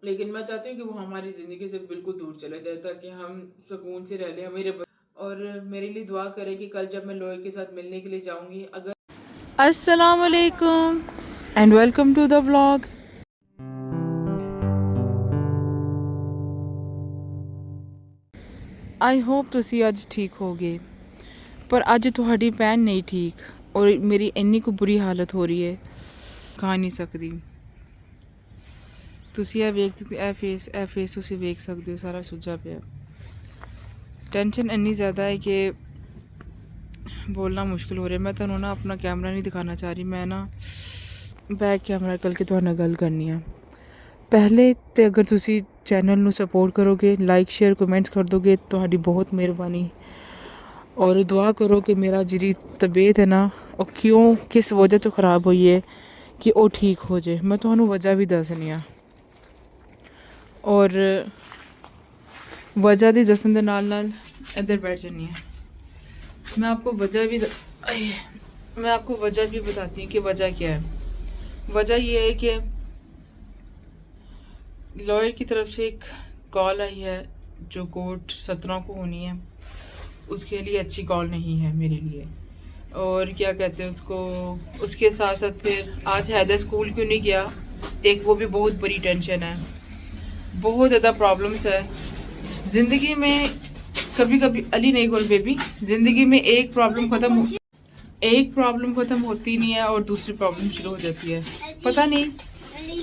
लेकिन मैं चाहती हूँ कि वो हमारी ज़िंदगी से बिल्कुल दूर चले जाए ताकि हम सुकून से रह लें। और मेरे लिए दुआ करें कि कल जब मैं लॉयर के साथ मिलने के लिए जाऊँगी, अगर अस्सलाम वालेकुम and welcome to the vlog. I hope ਤੁਸੀਂ ਅੱਜ ਠੀਕ ਹੋਗੇ, ਪਰ ਅੱਜ ਤੁਹਾਡੀ ਭੈਣ ਨਹੀਂ ਠੀਕ ਔਰ ਮੇਰੀ ਇੰਨੀ ਕੁ ਬੁਰੀ ਹਾਲਤ ਹੋ ਰਹੀ ਹੈ, ਖਾ ਨਹੀਂ ਸਕਦੀ। ਤੁਸੀਂ ਇਹ ਫੇਸ ਤੁਸੀਂ ਵੇਖ ਸਕਦੇ ਹੋ, ਸਾਰਾ ਸੁੱਜਾ ਪਿਆ। ਟੈਨਸ਼ਨ ਇੰਨੀ ਜ਼ਿਆਦਾ ਹੈ ਕਿ ਬੋਲਣਾ ਮੁਸ਼ਕਿਲ ਹੋ ਰਿਹਾ। ਮੈਂ ਤੁਹਾਨੂੰ ਨਾ ਆਪਣਾ ਕੈਮਰਾ ਨਹੀਂ ਦਿਖਾਣਾ ਚਾਹ ਰਹੀ, ਮੈਂ ਨਾ ਬੈਕ ਕੈਮਰਾ ਕਰਕੇ ਤੁਹਾਡੇ ਨਾਲ ਗੱਲ ਕਰਨੀ ਆ। ਪਹਿਲੇ ਤੇ ਅਗਰ ਤੁਸੀਂ ਚੈਨਲ ਨੂੰ ਸਪੋਰਟ ਕਰੋਗੇ, ਲਾਈਕ ਸ਼ੇਅਰ ਕਮੈਂਟਸ ਕਰ ਦੋਗੇ, ਤੁਹਾਡੀ ਬਹੁਤ ਮਿਹਰਬਾਨੀ। और दुआ करो कि मेरा जी तबीयत है ना, और क्यों किस वजह तो ख़राब हुई है कि वो ठीक हो जाए। मैं तुम्हें वजह भी दसनी आ, और वजह की दसन के नाल इधर बैठ जानी है। मैं आपको वजह भी मैं आपको वजह भी बताती हूँ कि वजह क्या है। वजह यह है कि लॉयर की तरफ से एक कॉल आई है जो कोर्ट 17 को होनी है, उसके लिए अच्छी कॉल नहीं है मेरे लिए। और क्या कहते हैं उसको, उसके साथ साथ फिर आज हैदर स्कूल क्यों नहीं गया, एक वो भी बहुत बड़ी टेंशन है। बहुत ज़्यादा प्रॉब्लम्स है ज़िंदगी में। कभी कभी अली नहीं करो बेबी, ज़िंदगी में एक प्रॉब्लम ख़त्म होती नहीं है और दूसरी प्रॉब्लम शुरू हो जाती है। पता नहीं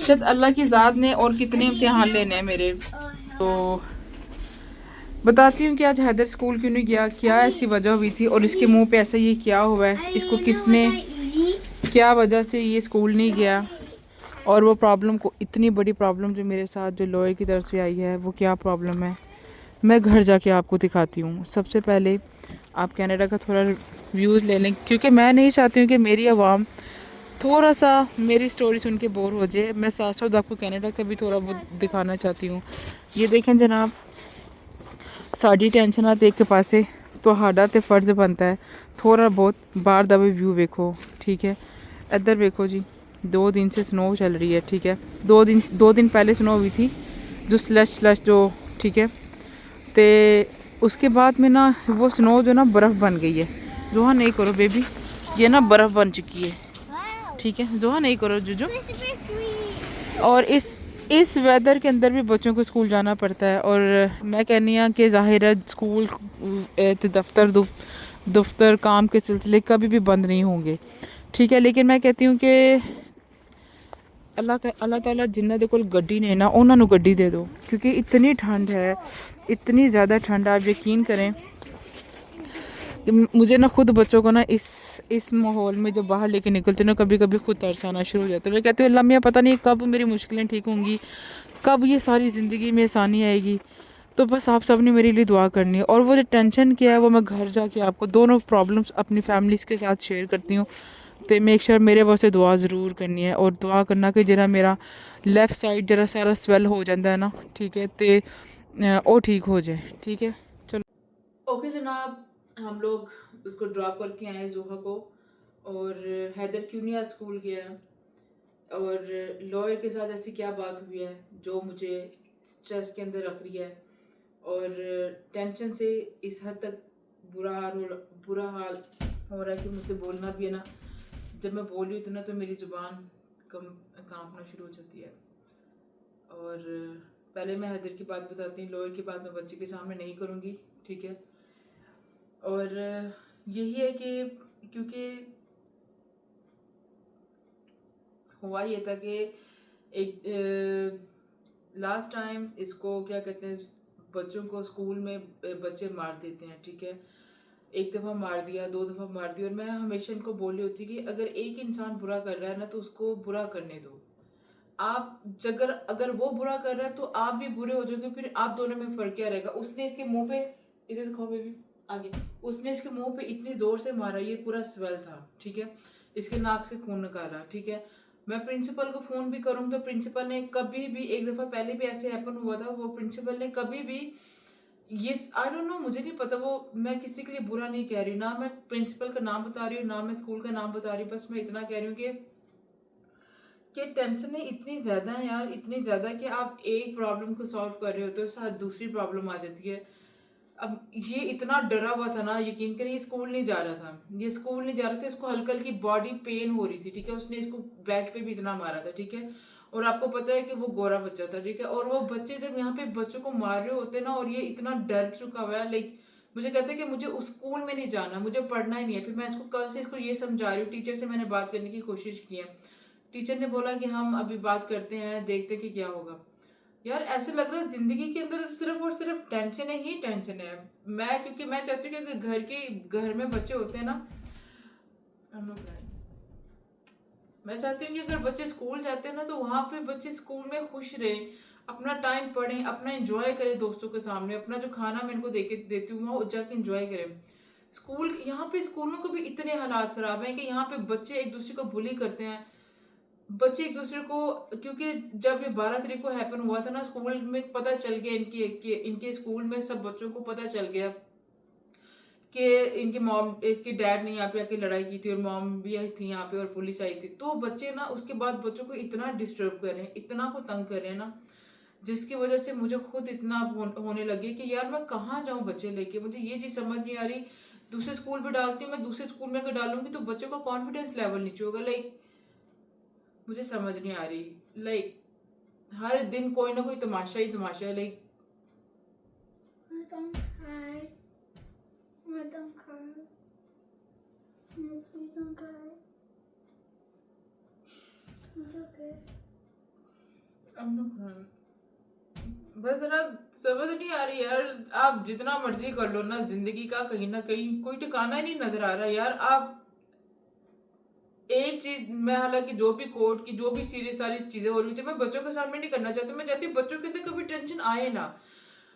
शायद अल्लाह की ज़ात ने और कितने इम्तिहान लेने हैं मेरे। तो बताती हूँ कि आज हैदर स्कूल क्यों नहीं गया, क्या ऐसी वजह हुई थी, और इसके मुंह पे ऐसा ये क्या हुआ है, इसको किसने क्या वजह से ये स्कूल नहीं गया, और वो प्रॉब्लम को, इतनी बड़ी प्रॉब्लम जो मेरे साथ जो लॉयर की तरफ से आई है, वो क्या प्रॉब्लम है, मैं घर जाके आपको दिखाती हूँ। सबसे पहले आप कनाडा का थोड़ा व्यूज़ ले लें, क्योंकि मैं नहीं चाहती हूँ कि मेरी आवाम थोड़ा सा मेरी स्टोरी सुन के बोर हो जाए। मैं साथ साथ आपको कनाडा का भी थोड़ा बहुत दिखाना चाहती हूँ। ये देखें जनाब, साड़ी टेंशन देख के पासे ਤੁਹਾਡਾ ਤੇ फर्ज बनता है थोड़ा बहुत बाहर का भी व्यू वेखो, ठीक है। इधर देखो जी, 2 दिन से स्नो चल रही है, ठीक है। 2 दिन पहले स्नो हुई थी जो स्लश जो, ठीक है। तो उसके बाद में ना वो स्नो जो ना बर्फ़ बन गई है। जोहा नहीं करो बेबी, ये ना बर्फ़ बन चुकी है, ठीक है। जोहा नहीं करो जुजो। और इस वेदर के अंदर भी बच्चों को स्कूल जाना पड़ता है। और मैं कहनी हाँ कि ज़ाहिर है स्कूल दफ्तर काम के सिलसिले कभी भी बंद नहीं होंगे, ठीक है। लेकिन मैं कहती हूँ कि अल्लाह ताला जिन्हों के कोल गड्डी ने ना, उन्होंने गड्डी दे दो, क्योंकि इतनी ठंड है, इतनी ज़्यादा ठंड, आप यकीन करें कि मुझे ना खुद बच्चों को ना इस माहौल में जब बाहर लेके निकलते ना, कभी कभी खुद तरस आना शुरू हो जाता है। मैं कहती हूँ अल्लाह मियाँ पता नहीं कब मेरी मुश्किलें ठीक होंगी, कब ये सारी ज़िंदगी में आसानी आएगी। तो बस आप सब ने मेरे लिए दुआ करनी है। और वो जो टेंशन क्या है वो मैं घर जाके आपको दोनों प्रॉब्लम्स अपनी फैमिलीज़ के साथ शेयर करती हूँ। तो मेक श्योर मेरे वास्ते दुआ ज़रूर करनी है, और दुआ करना कि जरा मेरा लेफ़्ट साइड जरा सारा स्वेल हो जाता है ना, ठीक है, तो वो ठीक हो जाए, ठीक है। चलो ओके जनाब, हम लोग उसको ड्रॉप करके आए जोहा को। और हैदर क्यों नहीं आज स्कूल गया, और लॉयर के साथ ऐसी क्या बात हुई है जो मुझे स्ट्रेस के अंदर रख रही है, और टेंशन से इस हद तक बुरा हाल हो रहा है कि मुझसे बोलना भी है ना, जब मैं बोल रही हूँ तो ना तो मेरी ज़ुबान कांपना शुरू हो जाती है। और पहले मैं हैदर की बात बताती हूँ, लॉयर की बात मैं बच्चे के सामने नहीं करूँगी, ठीक है। और यही है कि क्योंकि हुआ ये था कि एक लास्ट टाइम इसको क्या कहते हैं, बच्चों को स्कूल में बच्चे मार देते हैं, ठीक है। एक दफ़ा मार दिया, 2 दफ़ा मार दिया, और मैं हमेशा इनको बोल रही होती कि अगर एक इंसान बुरा कर रहा है ना तो उसको बुरा करने दो। आप अगर वो बुरा कर रहा है तो आप भी बुरे हो जाओगे, फिर आप दोनों में फ़र्क क्या रहेगा। उसने इसके मुंह पे, इधर दिखाओ बेबी आगे, उसने इसके मुंह पे इतनी ज़ोर से मारा, ये पूरा स्वेल था, ठीक है। इसके नाक से खून निकाला, ठीक है। मैं प्रिंसिपल को फ़ोन भी करूँ तो प्रिंसिपल ने कभी भी, एक दफ़ा पहले भी ऐसे हैपन हुआ था, वो प्रिंसिपल ने कभी भी ये आई डोंट नो, मुझे नहीं पता, वो मैं किसी के लिए बुरा नहीं कह रही, ना मैं प्रिंसिपल का नाम बता रही हूँ, ना मैं स्कूल का नाम बता रही हूँ, बस मैं इतना कह रही हूँ कि कि टेंशन इतनी ज़्यादा है यार, इतनी ज़्यादा कि आप एक प्रॉब्लम को सॉल्व कर रहे हो तो साथ दूसरी प्रॉब्लम आ जाती है। अब ये इतना डरा हुआ था ना, यकीन करिए, स्कूल नहीं जा रहा था। ये स्कूल नहीं जा रहा था, इसको हल्की-हल्की बॉडी पेन हो रही थी, ठीक है? उसने इसको बैक पे भी इतना मारा था, ठीक है? और आपको पता है कि वो गोरा बच्चा था, ठीक है? और वो बच्चे जब यहाँ पे बच्चों को मार रहे होते हैं ना, और ये इतना डर चुका हुआ है, लाइक मुझे कहता है कि मुझे उस स्कूल में नहीं जाना, मुझे पढ़ना ही नहीं है। फिर मैं इसको कल से इसको ये समझा रही हूँ, टीचर से मैंने बात करने की कोशिश की है। टीचर ने बोला कि हम अभी बात करते हैं, देखते हैं कि क्या होगा। यार ऐसे लग रहा है जिंदगी के अंदर सिर्फ और सिर्फ टेंशन ही टेंशन है। मैं, क्योंकि मैं चाहती हूँ कि अगर घर में बच्चे होते हैं ना, I'm not crying। मैं चाहती हूँ कि अगर बच्चे स्कूल जाते हैं ना, तो वहां पे बच्चे स्कूल में खुश रहें, अपना टाइम पढ़ें, अपना एंजॉय करें दोस्तों के सामने, अपना जो खाना मैं इनको देके देती हूँ वो जाके एंजॉय करें। स्कूल, यहाँ पे स्कूलों के भी इतने हालात खराब हैं कि यहाँ पे बच्चे एक दूसरे को बुली करते हैं। बच्चे एक दूसरे को, क्योंकि जब ये 12 तारीख को हैपन हुआ था ना, स्कूल में पता चल गया, इनके स्कूल में सब बच्चों को पता चल गया कि इनके मॉम, इसके डैड ने यहाँ पे आके लड़ाई की थी और मॉम भी आई थी यहाँ पे और पुलिस आई थी। तो बच्चे ना उसके बाद बच्चों को इतना डिस्टर्ब कर रहे हैं, इतना को तंग कर रहे हैं ना, जिसकी वजह से मुझे खुद इतना होने लगे कि यार मैं कहाँ जाऊँ बच्चे लेके। मुझे ये चीज़ समझ नहीं आ रही। दूसरे स्कूल भी डालती हूँ मैं, दूसरे स्कूल में अगर डालूंगी तो बच्चों का कॉन्फिडेंस लेवल नीचे होगा, लाइक मुझे समझ नहीं आ रही। लाइक हर दिन कोई ना कोई तमाशा ही तमाशा है। Like Don't cry. Don't cry. No, please don't cry. It's okay. बस जरा समझ नहीं आ रही यार। आप जितना मर्जी कर लो ना, जिंदगी का कहीं ना कहीं कोई ठिकाना ही नहीं नजर आ रहा यार। आप एक चीज, मैं हालांकि जो भी कोर्ट की जो भी सीरियस सारी चीजें हो रही थी, मैं बच्चों के सामने नहीं करना चाहती। मैं चाहती हूँ बच्चों के अंदर कभी टेंशन आए ना।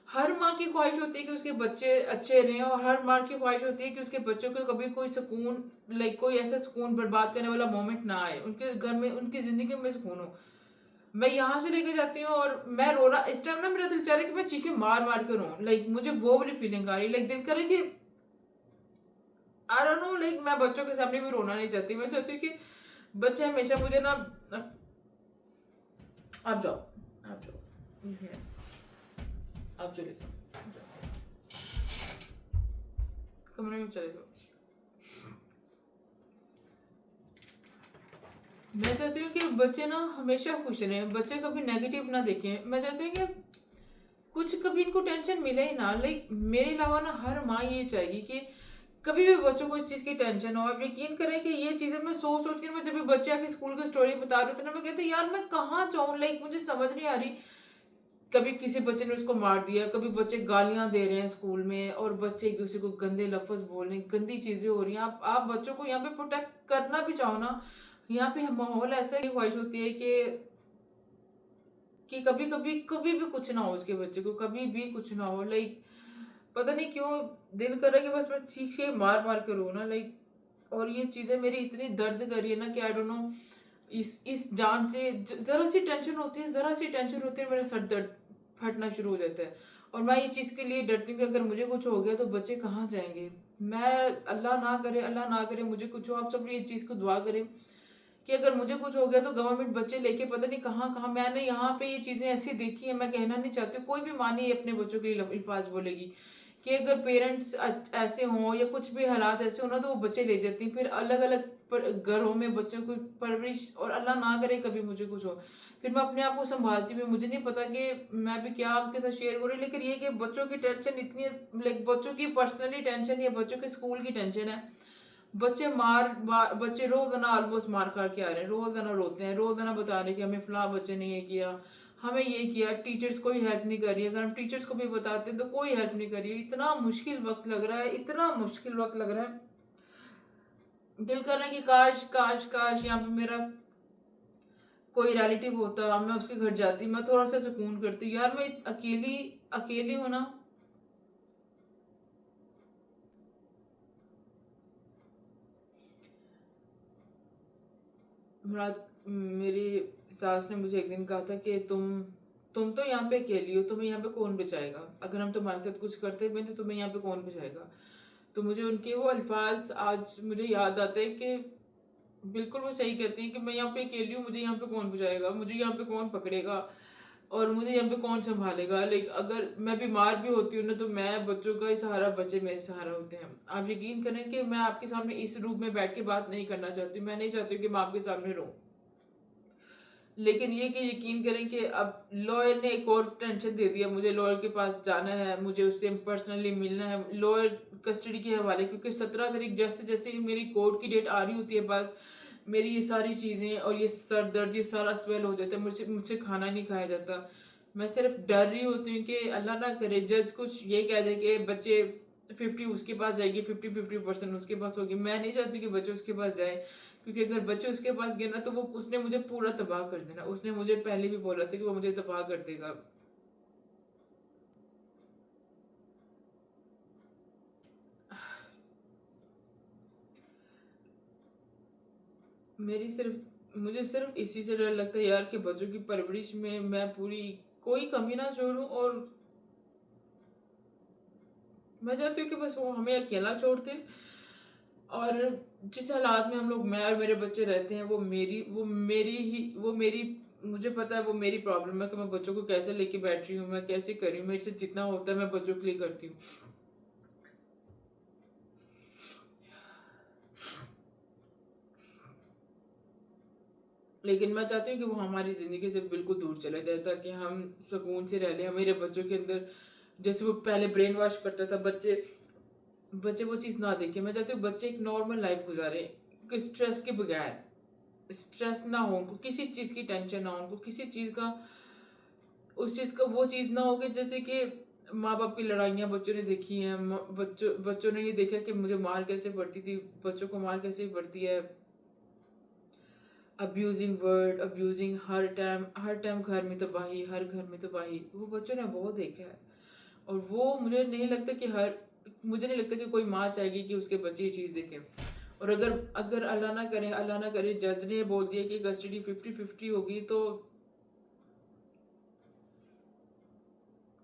हर माँ की ख्वाहिश होती है कि उसके बच्चे अच्छे रहें, और हर माँ की ख्वाहिश होती है कि उसके बच्चों को कभी कोई सुकून, लाइक कोई ऐसा सुकून बर्बाद करने वाला मोमेंट ना आए, उनके घर में, उनकी जिंदगी में सुकून हो। मैं यहाँ से लेके जाती हूँ और मैं रोना, इस टाइम ना मेरा दिल चाह रहा है कि मैं चीखें मार मार के रो, लाइक मुझे वो वाली फीलिंग आ रही है। लाइक दिल करे कि आई डोंट नो, लाइक मैं बच्चों के सामने भी रोना नहीं चाहती। मैं चाहती हूँ कि बच्चे हमेशा मुझे ना, आप जाओ, आप जाओ, आप चले जाओ, कमरे में चले जाओ। मैं चाहती हूँ कि बच्चे ना हमेशा खुश रहें, बच्चे कभी नेगेटिव ना देखें। मैं चाहती हूँ कि कुछ कभी इनको टेंशन मिले ही ना। लाइक मेरे अलावा ना हर माँ ये चाहिए कि कभी भी बच्चों को इस चीज़ की टेंशन हो। आप यकीन करें कि ये चीज़ें मैं सोच सोच के, मैं जब भी बच्चे आके स्कूल की स्टोरी बता रहे होते ना, मैं कहती यार मैं कहाँ जाऊँ, लाइक मुझे समझ नहीं आ रही। कभी किसी बच्चे ने उसको मार दिया, कभी बच्चे गालियां दे रहे हैं स्कूल में, और बच्चे एक दूसरे को गंदे लफ्ज बोल रहे हैं, गंदी चीजें हो रही हैं। आप बच्चों को यहाँ पे प्रोटेक्ट करना भी चाहो ना, यहाँ पे माहौल ऐसा ही ख्वाहिश होती है कि कभी कभी कभी भी कुछ ना हो उसके बच्चे को, कभी भी कुछ ना हो। लाइक पता नहीं क्यों दिल कर रहा है कि बस मैं चीख के मार मार के रो ना, लाइक। और ये चीजें मेरी इतनी दर्द कर रही है ना कि आई डोंट नो, इस जान से जरा सी टेंशन होती है, जरा सी टेंशन होती है, मेरा सर दर्द फटना शुरू हो जाता है। और मैं ये चीज़ के लिए डरती हूँ कि अगर मुझे कुछ हो गया तो बच्चे कहाँ जाएंगे। मैं, अल्लाह ना करे, अल्लाह ना करे मुझे कुछ हो। आप सब ये चीज़ को दुआ करें कि अगर मुझे कुछ हो गया तो गवर्नमेंट बच्चे लेके पता नहीं कहाँ कहाँ। मैंने यहाँ पे ये चीज़ें ऐसी देखी है, मैं कहना नहीं चाहती, कोई भी माँ नहीं अपने बच्चों के लिए अल्फाज बोलेगी कि अगर पेरेंट्स ऐसे हों या कुछ भी हालात ऐसे हो ना, तो वो बच्चे ले जाती हैं। फिर अलग अलग घरों में बच्चों को परवरिश, और अल्लाह ना करे कभी मुझे कुछ हो, फिर मैं अपने आप को संभालती हूँ। मुझे नहीं पता कि मैं भी क्या आपके साथ शेयर करूँ, लेकिन ये कि बच्चों की टेंशन इतनी है, लाइक बच्चों की पर्सनली टेंशन या बच्चों के स्कूल की टेंशन है। बच्चे रोजाना ऑलमोस्ट मार खा के आ रहे हैं, रोजाना रोते हैं, रोजाना बता रहे कि हमें फला बच्चे ने ये किया, हमें ये किया। टीचर्स कोई हेल्प नहीं कर रही है, अगर हम टीचर्स को भी बताते हैं तो कोई हेल्प नहीं कर रही है। इतना मुश्किल वक्त लग रहा है, इतना मुश्किल वक्त लग रहा है। दिल कर रहा है कि काश काश काश यहाँ पे मेरा कोई रिलेटिव होता, मैं उसके घर जाती, मैं थोड़ा सा सुकून करती। यार मैं अकेली अकेली हूं ना। मेरी सास ने मुझे एक दिन कहा था कि तुम तो यहाँ पे अकेली हो, तुम्हें यहाँ पे कौन बचाएगा, अगर हम तुम्हारे साथ कुछ करते भी तो तुम्हें यहाँ पे कौन बचाएगा। तो मुझे उनके वो अल्फाज आज मुझे याद आते हैं कि बिल्कुल वो सही कहती हैं कि मैं यहाँ पे अकेली हूँ, मुझे यहाँ पे कौन बचाएगा, मुझे यहाँ पे कौन पकड़ेगा और मुझे यहाँ पे कौन सँभालेगा। लाइक अगर मैं बीमार भी होती हूँ ना, तो मैं बच्चों का ही सहारा, बच्चे मेरे सहारा होते हैं। आप यकीन करें कि मैं आपके सामने इस रूप में बैठ के बात नहीं करना चाहती हूँ, मैं नहीं चाहती हूँ कि मैं आपके सामने रहूँ। लेकिन ये कि यकीन करें कि अब लॉयर ने एक और टेंशन दे दिया मुझे, लॉयर के पास जाना है, मुझे उससे पर्सनली मिलना है, लॉयर कस्टडी के हवाले, क्योंकि 17 तारीख जैसे-जैसे ही मेरी कोर्ट की डेट आ रही होती है बस, मेरी ये सारी चीज़ें और ये सर दर्द ये सारा स्वेल हो जाता है, मुझसे मुझसे खाना नहीं खाया जाता। मैं सिर्फ़ डर रही होती हूँ कि अल्लाह ना करे जज कुछ ये कह दे कि बच्चे 50 उसके पास जाएगी, 50-50% उसके पास होगी। मैं नहीं चाहती कि बच्चे उसके पास जाएँ, क्योंकि अगर बच्चे उसके पास गए ना, तो वो उसने मुझे पूरा तबाह कर देना। उसने मुझे पहले भी बोला था कि वो मुझे तबाह कर देगा। मेरी सिर्फ़ मुझे सिर्फ़ इसी से डर लगता है यार कि बच्चों की परवरिश में मैं पूरी कोई कमी ना छोड़ूँ, और मैं चाहती हूँ कि बस वो हमें अकेला छोड़ दें, और जिस हालात में हम लोग, मैं और मेरे बच्चे रहते हैं, वो मेरी मुझे पता है वो मेरी प्रॉब्लम है कि मैं बच्चों को कैसे लेके बैठ रही हूँ, मैं कैसे कर रही हूँ, मेरे से जितना होता है मैं बच्चों के लिए करती हूँ। लेकिन मैं चाहती हूँ कि वो हमारी ज़िंदगी से बिल्कुल दूर चले जाए, ताकि हम सुकून से रह लें। मेरे बच्चों के अंदर जैसे वो पहले ब्रेन वॉश करता था, बच्चे बच्चे वो चीज़ ना देखें। मैं चाहती हूँ बच्चे एक नॉर्मल लाइफ़ गुज़ारें, कि स्ट्रेस के बगैर। स्ट्रेस ना हो उनको, किसी चीज़ की टेंशन ना हो उनको, किसी चीज़ का उस चीज़ का वो चीज़ ना हो कि जैसे कि माँ-बाप की लड़ाइयाँ बच्चों ने देखी हैं, बच्चों बच्चों ने ये देखा कि मुझे मार कैसे पड़ती थी, बच्चों को मार कैसे पड़ती है। अब्यूजिंग वर्ड, अब्यूजिंग हर टाइम घर में तबाही, हर घर में तबाही, वो बच्चों ने बहुत देखा है। और वो मुझे नहीं लगता कि कोई माँ चाहेगी कि उसके बच्चे ये चीज़ देखें। और अगर अगर अल्लाह ना करे जज ने बोल दिया कि कस्टडी 50-50 होगी, तो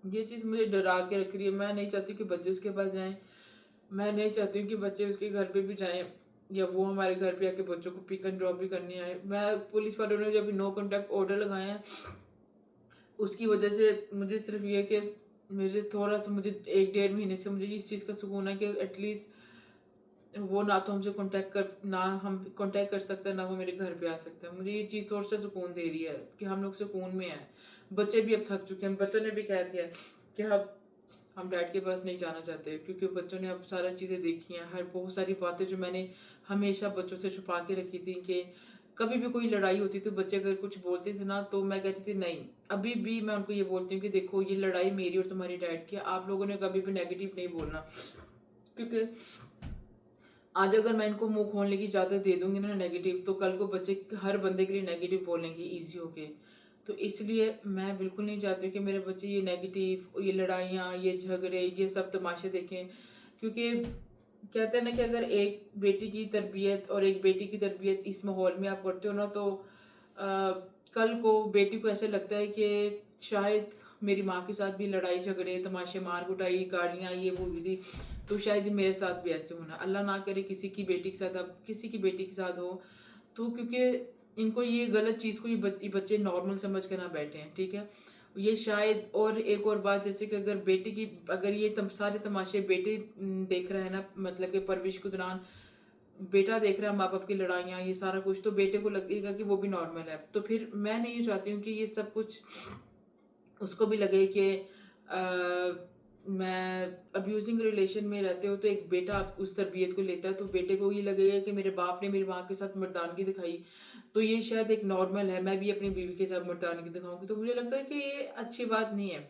ये चीज़ मुझे डरा के रख रही है। मैं नहीं चाहती कि बच्चे उसके पास जाएँ। मैं नहीं चाहती हूँ कि बच्चे उसके घर पे भी जाएँ, या वो हमारे घर पे आके बच्चों को पिक एंड ड्रॉप भी करने आए। मैं पुलिस वालों ने जो अभी नो कॉन्टैक्ट ऑर्डर लगाए हैं, उसकी वजह से मुझे सिर्फ़ ये है कि मुझे 1 डेढ़ महीने से मुझे इस चीज़ का सुकून है कि एटलीस्ट वो ना हम कॉन्टैक्ट कर सकता है, ना वो मेरे घर पे आ सकता है। मुझे ये चीज़ थोड़ा-सा सुकून दे रही है कि हम लोग सुकून में हैं। बच्चे भी अब थक चुके हैं। बच्चों ने भी कह दिया कि अब हम डैड के पास नहीं जाना चाहते, क्योंकि बच्चों ने अब सारी चीज़ें देखी हैं। हर बहुत सारी बातें जो मैंने हमेशा बच्चों से छुपा के रखी थी, कि कभी भी कोई लड़ाई होती तो बच्चे अगर कुछ बोलते थे ना, तो मैं कहती थी नहीं। अभी भी मैं उनको ये बोलती हूँ कि देखो, ये लड़ाई मेरी और तुम्हारी डैड की है, आप लोगों ने कभी भी नेगेटिव नहीं बोलना। क्योंकि आज अगर मैं इनको मुँह खोलने की इजाज़त दे दूँगी ना नेगेटिव, तो कल को बच्चे हर बंदे के लिए नेगेटिव बोलेंगे ईज़ी होके। तो इसलिए मैं बिल्कुल नहीं चाहती हूँ कि मेरे बच्चे ये नेगेटिव, ये लड़ाइयाँ, ये झगड़े, ये सब तमाशे देखें। क्योंकि कहते हैं ना कि अगर एक बेटी की तरबियत और एक बेटी की तरबियत इस माहौल में आप करते हो ना, तो कल को बेटी को ऐसे लगता है कि शायद मेरी माँ के साथ भी लड़ाई झगड़े, तमाशे, मार-कुटाई, गालियाँ ये वो हुई थी, तो शायद मेरे साथ भी ऐसे होना। अल्लाह ना करे किसी की बेटी के साथ, अब किसी की बेटी के साथ हो, तो क्योंकि इनको ये गलत चीज़ को ये बच्चे नॉर्मल समझ के ना बैठें, ठीक है? ये शायद, और एक और बात, जैसे कि अगर ये सारे तमाशे बेटे देख रहा है ना, मतलब कि परवरिश के दौरान बेटा देख रहा है माँ-बाप की लड़ाइयाँ, ये सारा कुछ, तो बेटे को लगेगा कि वो भी नॉर्मल है। तो फिर मैं नहीं चाहती हूँ कि ये सब कुछ उसको भी लगे कि मैं अब्यूज़िंग रिलेशन में रहते हो, तो एक बेटा उस तरबियत को लेता है, तो बेटे को ये लगेगा कि मेरे बाप ने मेरी माँ के साथ मर्दानगी दिखाई, तो ये शायद एक नॉर्मल है, मैं भी अपनी बीवी के साथ मर्दानगी दिखाऊँगी। तो मुझे लगता है कि ये अच्छी बात नहीं है।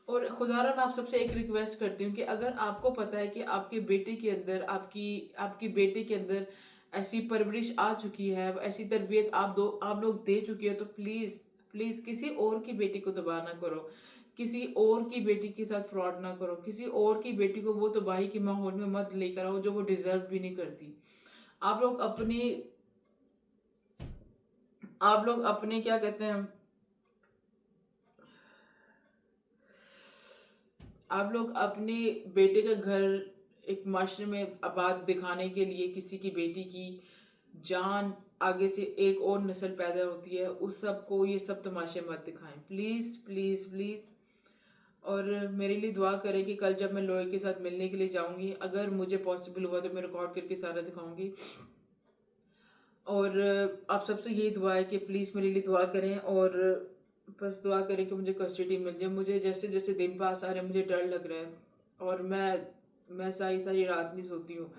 और खुदारा मैं आप सबसे एक रिक्वेस्ट करती हूँ कि अगर आपको पता है कि आपके बेटे के अंदर, आपकी आपकी बेटे के अंदर ऐसी परवरिश आ चुकी है, ऐसी तरबियत आप लोग दे चुके हो, तो प्लीज़, प्लीज़ किसी और की बेटी को तबाह ना करो। किसी और की बेटी के साथ फ्रॉड ना करो। किसी और की बेटी को वो तबाही के माहौल में मत लेकर आओ जो वो डिज़र्व भी नहीं करती। आप लोग अपनी आप लोग अपने क्या कहते हैं, आप लोग अपने बेटे का घर एक माशरे में आबाद दिखाने के लिए किसी की बेटी की जान आगे से एक और नस्ल पैदा होती है, उस सब को ये सब तमाशे मत दिखाएं, प्लीज़ प्लीज़ प्लीज़। और मेरे लिए दुआ करें कि कल जब मैं लॉयर के साथ मिलने के लिए जाऊंगी, अगर मुझे पॉसिबल हुआ तो मैं रिकॉर्ड करके सारा दिखाऊंगी। और आप सबसे यही दुआ है कि प्लीज़ मेरे लिए दुआ करें, और बस दुआ करें कि मुझे कस्टडी मिल जाए। मुझे जैसे जैसे दिन पास आ रहे हैं मुझे डर लग रहा है, और मैं सारी सारी रात नहीं सोती हूँ।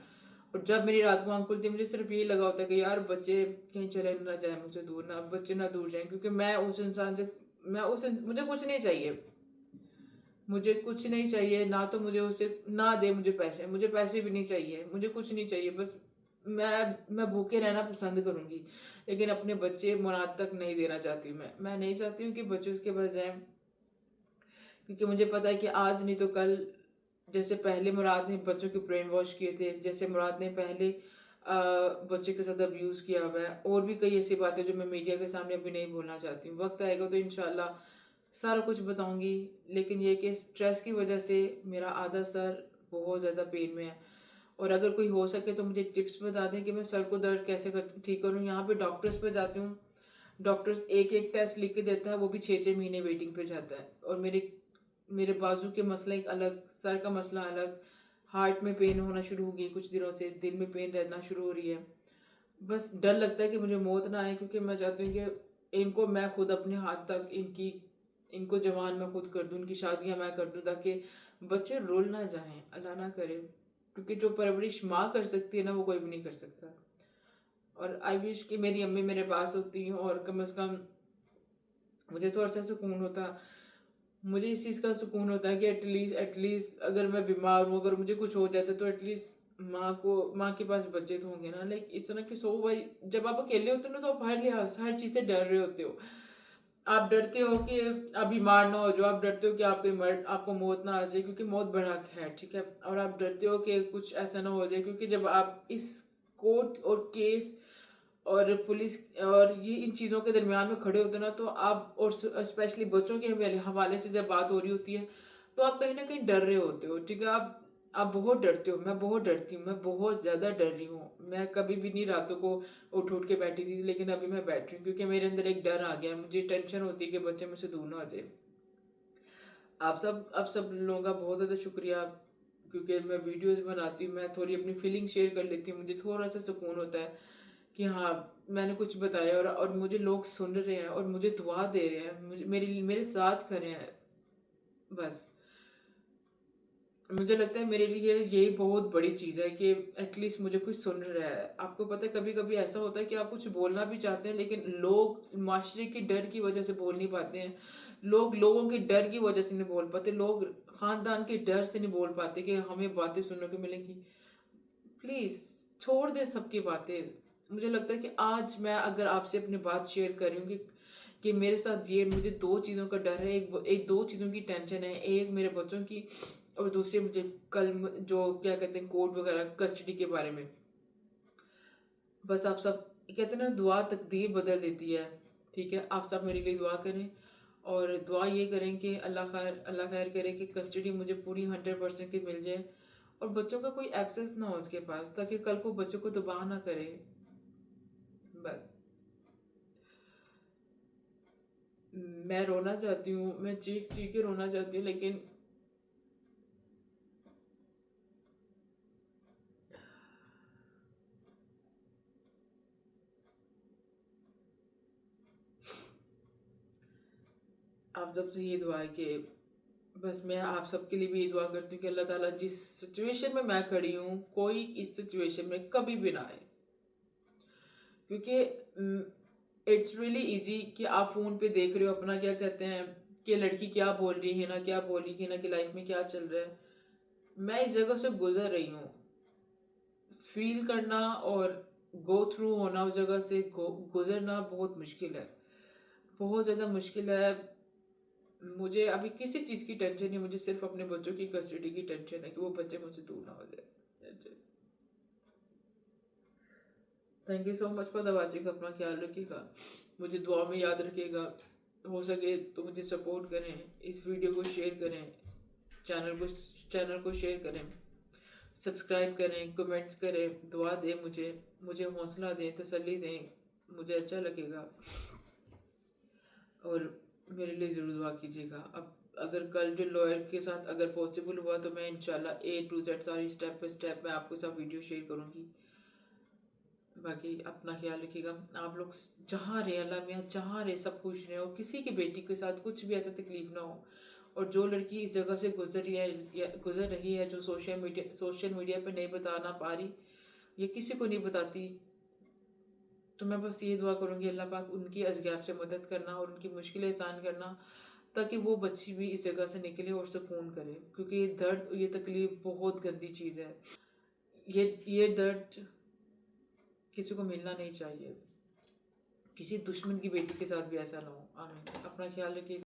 और जब मेरी रात को आँख खुलती है मुझे सिर्फ यही लगा होता है कि यार बच्चे कहीं चले ना जाए मुझसे दूर, ना बच्चे ना दूर जाएं, क्योंकि मैं उस इंसान से मुझे कुछ नहीं चाहिए। मुझे कुछ नहीं चाहिए, ना तो मुझे उसे ना दे मुझे पैसे, मुझे पैसे भी नहीं चाहिए, मुझे कुछ नहीं चाहिए। बस मैं भूखे रहना पसंद करूंगी, लेकिन अपने बच्चे मुराद तक नहीं देना चाहती। मैं नहीं चाहती हूँ कि बच्चे उसके पास जाएं, क्योंकि मुझे पता है कि आज नहीं तो कल, जैसे पहले मुराद ने बच्चों के ब्रेन वॉश किए थे, जैसे मुराद ने पहले बच्चे के साथ अब्यूज़ किया हुआ है, और भी कई ऐसी बातें जो मैं मीडिया के सामने अभी नहीं बोलना चाहती हूँ। वक्त आएगा तो इंशाल्लाह सारा कुछ बताऊंगी। लेकिन ये कि स्ट्रेस की वजह से मेरा आधा सर बहुत ज़्यादा पेन में है, और अगर कोई हो सके तो मुझे टिप्स बता दें कि मैं सर को दर्द कैसे ठीक करूँ। यहाँ पे डॉक्टर्स पे जाती हूँ, डॉक्टर्स एक एक टेस्ट लिख के देता है, वो भी 6-6 महीने वेटिंग पे जाता है। और मेरे मेरे बाजू के मसला एक अलग, सर का मसला अलग, हार्ट में पेन होना शुरू हो गई कुछ दिनों से, दिल में पेन रहना शुरू हो रही है। बस डर लगता है कि मुझे मौत ना आए, क्योंकि मैं चाहती हूँ कि इनको मैं खुद अपने हाथ तक इनको जवान मैं खुद कर दूँ, इनकी शादियाँ मैं कर दूँ, ताकि बच्चे रुल ना जाएं, अल्लाह ना करे। क्योंकि जो परवरिश माँ कर सकती है ना, वो कोई भी नहीं कर सकता। और आई विश कि मेरी अम्मी मेरे पास होती और कम से कम मुझे थोड़ा सा सुकून होता। मुझे इस चीज़ का सुकून होता है कि एटलीस्ट अगर मैं बीमार हूँ, अगर मुझे कुछ हो जाता है, तो एटलीस्ट माँ के पास बच्चे तो होंगे ना। लाइक इस तरह की सो भाई, जब आप अकेले होते हो ना, तो आप हर लिहाज हर चीज़ से डर रहे होते हो। आप डरते हो कि आप बीमार ना हो जाओ, आप डरते हो कि आपको मौत ना आ जाए, क्योंकि मौत बड़ा है, ठीक है। और आप डरते हो कि कुछ ऐसा ना हो जाए, क्योंकि जब आप इस कोर्ट और केस और पुलिस और ये इन चीज़ों के दरमियान में खड़े होते हो ना, तो आप, और स्पेशली बच्चों के हवाले से जब बात हो रही होती है, तो आप कहीं ना कहीं डर रहे होते हो, ठीक है। आप बहुत डरते हो, मैं बहुत डरती हूँ, मैं बहुत ज़्यादा डर रही हूँ। मैं कभी भी नहीं रातों को उठ के बैठी थी, लेकिन अभी मैं बैठ रही हूँ, क्योंकि मेरे अंदर एक डर आ गया है। मुझे टेंशन होती है कि बच्चे मुझसे दूर ना हो जाए। आप सब लोगों का बहुत ज़्यादा शुक्रिया, क्योंकि मैं वीडियोस बनाती हूँ, मैं थोड़ी अपनी फीलिंग शेयर कर लेती हूँ, मुझे थोड़ा सा सुकून होता है कि हाँ मैंने कुछ बताया, और मुझे लोग सुन रहे हैं और मुझे दुआ दे रहे हैं, मेरे साथ खड़े हैं। बस मुझे लगता है मेरे लिए यही बहुत बड़ी चीज़ है कि एटलीस्ट मुझे कुछ सुन रहा है। आपको पता है कभी कभी ऐसा होता है कि आप कुछ बोलना भी चाहते हैं, लेकिन लोग माशरे के डर की वजह से बोल नहीं पाते हैं, लोगों के डर की वजह से नहीं बोल पाते, लोग खानदान के डर से नहीं बोल पाते कि हमें बातें सुनने को मिलेंगी। प्लीज़ छोड़ दे सबकी बातें। मुझे लगता है कि आज मैं अगर आपसे अपनी बात शेयर कर रही हूँ कि मेरे साथ ये, मुझे दो चीज़ों का डर है, एक दो चीज़ों की टेंशन है, एक मेरे बच्चों की, और दूसरी मुझे कल जो क्या कहते हैं कोर्ट वगैरह कस्टडी के बारे में। बस आप सब कहते हैं ना, दुआ तकदीर बदल देती है, ठीक है। आप सब मेरे लिए दुआ करें, और दुआ ये करें कि अल्लाह खैर करे कि कस्टडी मुझे पूरी 100% की मिल जाए, और बच्चों का कोई एक्सेस ना हो उसके पास, ताकि कल को बच्चों को तबाह ना करे। बस मैं रोना चाहती हूँ, मैं चीख चीख के रोना चाहती हूँ, लेकिन आप सबसे ये दुआ है कि बस मैं आप सबके लिए भी ये दुआ करती हूँ कि अल्लाह ताला जिस सिचुएशन में मैं खड़ी हूँ, कोई इस सिचुएशन में कभी भी ना आए। क्योंकि इट्स रियली इजी कि आप फ़ोन पे देख रहे हो अपना क्या कहते हैं कि लड़की क्या बोल रही है ना, क्या बोल रही है ना, कि लाइफ में क्या चल रहा है। मैं इस जगह से गुजर रही हूँ, फील करना और गो थ्रू होना उस जगह से गुजरना बहुत मुश्किल है, बहुत ज़्यादा मुश्किल है। मुझे अभी किसी चीज़ की टेंशन नहीं, मुझे सिर्फ अपने बच्चों की कस्टडी की टेंशन है कि वो बच्चे मुझसे दूर ना हो जाए। Thank you so much for the watching. अपना ख्याल रखिएगा, मुझे दुआ में याद रखिएगा, हो सके तो मुझे सपोर्ट करें, इस वीडियो को शेयर करें, चैनल को शेयर करें, सब्सक्राइब करें, कमेंट्स करें, दुआ दें, मुझे हौसला दें, तसल्ली दें मुझे अच्छा लगेगा। और मेरे लिए ज़रूर दुआ कीजिएगा। अब अगर कल जो लॉयर के साथ अगर पॉसिबल हुआ तो मैं इंशाल्लाह A to Z सारी स्टेप बाय स्टेप मैं आपके साथ वीडियो शेयर करूँगी। बाकी अपना ख्याल रखिएगा। आप लोग जहाँ रहे, अल्लाह मियाँ जहाँ रहे सब खुश रहे, और किसी की बेटी के साथ कुछ भी ऐसा तकलीफ ना हो। और जो लड़की इस जगह से गुजर रही है या गुजर रही है, जो सोशल मीडिया पे नहीं बताना पा रही या किसी को नहीं बताती, तो मैं बस ये दुआ करूँगी अल्लाह पाक उनकी अज़गैब से मदद करना और उनकी मुश्किलें आसान करना, ताकि वो बच्ची भी इस जगह से निकले और सुकून करे। क्योंकि ये दर्द, ये तकलीफ बहुत गंदी चीज़ है। ये दर्द किसी को मिलना नहीं चाहिए। किसी दुश्मन की बेटी के साथ भी ऐसा ना हो। आमीन। अपना ख्याल रखिए।